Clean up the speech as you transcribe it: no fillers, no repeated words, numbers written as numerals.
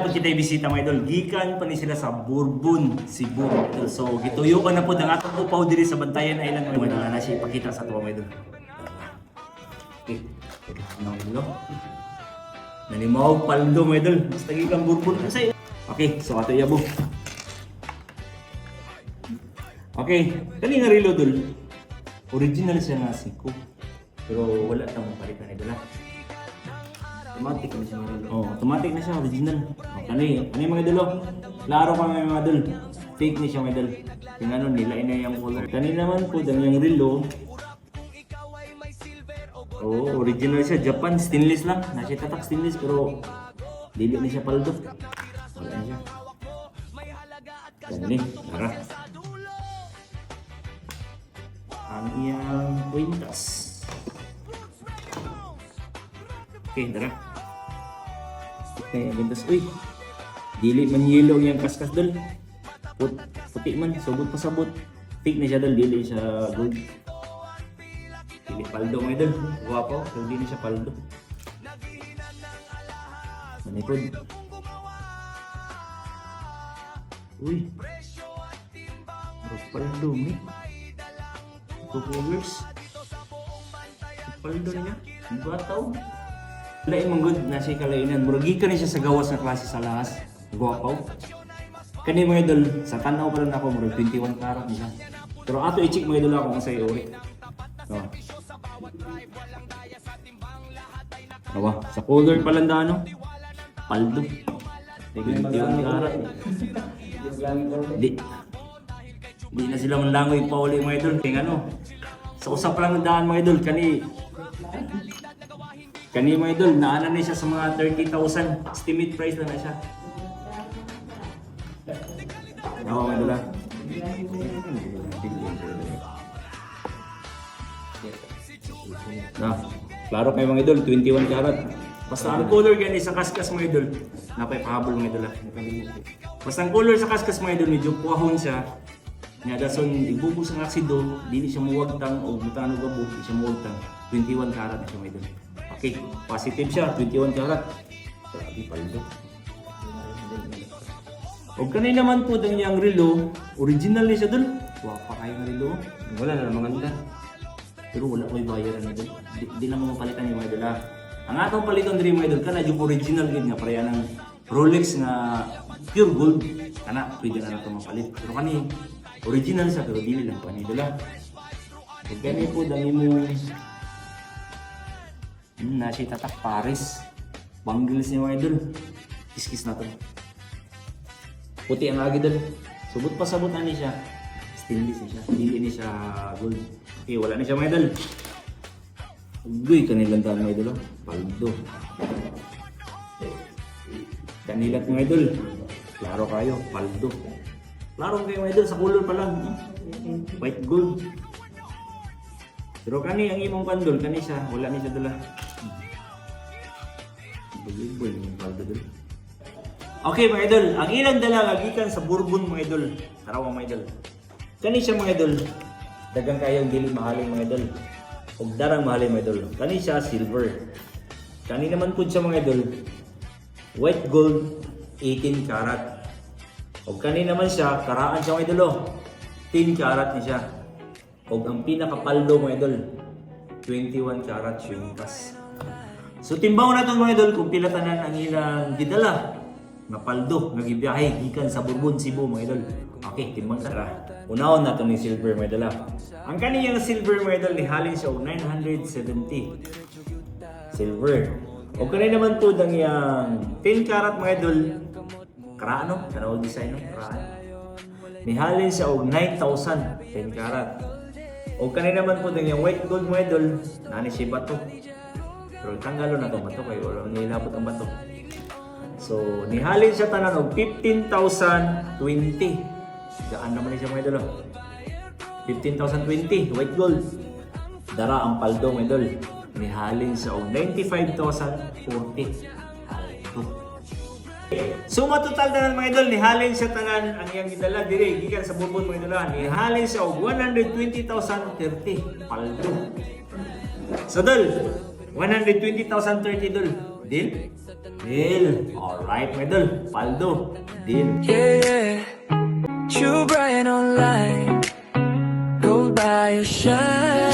po kita bisita mga idol. Gikan pa ni sila sa Bourbon, Cebu mga idol. So gituyo ko na po ng atong upaw diri sa Bantayan Island mga idol. Na siya ipakita sa tuwa mga idol. Okay. Ano mga idol? Nanimaw paldo mga idol. Basta gikan Bourbon kasi. Okay, so ato yabo. Okay, kani nga relo dol. Original siya nga siko. Pero wala tang mapalitan idol. Automatic na siya mga idol. Oh, automatic na siya, original. Oh, kani mga idol. Klaro pa mga idol. Fake ni siya mga idol. Yung ano, nilain na yung color. Kani naman po, dami yung relo. Oh, original siya. Japan, stainless lang. Nasa tatak stainless pero dili na siya paldo. Wala na siya. Kani, tara. Ang iyang kwintas. Okay, tara. Okay, gantas. Uy, dili man yellow yung kaskas dol. Puti man, subot pa sabot. Fake na siya dol, dili siya gold. Dili paldo mga idol. Guwapo, pero dili siya paldo. Manikod. Uy. Paldo ni. Colors. Paldo niya. Bataw. Lain mong good na siya kalainan. Muragi ka na siya sa gawas na klase sa lahas. Guwapaw. Kani mga idol, sa tanaw pa lang ako, murag 21 karat niya. Pero ato i-check mga idol ako kung sa'yo uri. No. Awa, sa color pa lang no? Paldo. 21 karat. Di na sila manlangoy pa uli mga idol. Kaya ano, sa usap lang ng daan mga idol, Kani mga idol, naana na siya sa mga 30,000. Estimate price na siya. Oo mga idol. Klaro kayo mga idol, 21 karat. Basta ang color gani sa kaskas mga idol, napay-pahabol mga idol. Basta ang color sa kaskas mga idol, medyo puwahon siya. Nga dason, ibubos ang aksido, di siya muwagtang o butano gabo, di siya muwagtang. 21 karat na siya mga idol. Okay, positive siya, 21 karat. Grabe paldo. O kanay naman po dang yung relo, original ni siya dun. Wapa kayo ng relo. Wala na namang ganda. Pero wala ko'y bayaran na dun. Di lang mo mapalitan yung mga idol ha. Ang atong palitan din mga idol, kana yung original gid nga pareha ng Rolex na pure gold. Kana, pwede na natin mapalit. Pero kani, original siya pero dili lang pa ni idol ha. O kanay po dang mo nasi tatak Paris. Bangles niya mga idol. Kiskis na to. Puti ang agi dol. Subot pa sabot na ni siya. Stainless niya. Dili ni siya gold. Okay, wala ni siya mga idol. Ugoy, kanilang daan mga idol. Paldo. Kanilat mga idol. Klaro kayo. Paldo. Klaro kayo mga idol. Sa color pa lang. White gold. Pero kani ang imong pandol, kani siya. Wala ni siya dala. Bugil yung paldo dol. Okay mga idol, ang ilang dala gikan sa Bourbon mga idol. Tarawa mga idol. Kani siya mga idol. Dagang kayong dili mahalin mga idol. Og darang mahalin mga idol. Kani siya silver. Kani naman pud siya mga idol. White gold 18 karat. Og kani naman siya karaan siya mga idol. 10 karat ni siya. Og ang pinakapaldo mga idol 21 karat swingkas. So timbang na mga idol kung pila tanan ang ilang gidala nga paldo nga gibiyahe gikan sa Bourbon, Cebu mga idol. Okay, timbang tara. Unahon nato ni silver mga idol. Ang kaniyang silver mga idol ni halin siya og 970. Silver. O kanay naman po ang yang 10 karat mga idol. Karano, kanawag design no? Karano. Ni halin siya og 9,000 10 karat. O kanay naman po ang yang white gold mga idol, nani si bato. Pero tanggalo na itong bato kayo, wala nilapot ang bato. So, nihalin siya tanan og 15,020. Gaan naman siya mga idol. 15,020, white gold. Dara ang paldo mga idol. Nihalin siya og 95,040. Paldo. So, matotal tanan mga idol, nihalin siya tanan ang iyang gidala dire gikan sa Bourbon mga idol. Nihalin siya og 120,030. Paldo. So, dol, 120,030 dol. Deal? Deal. Alright, mga idol. Paldo. Deal. Yeah, yeah. True Brian online. Go by your shine.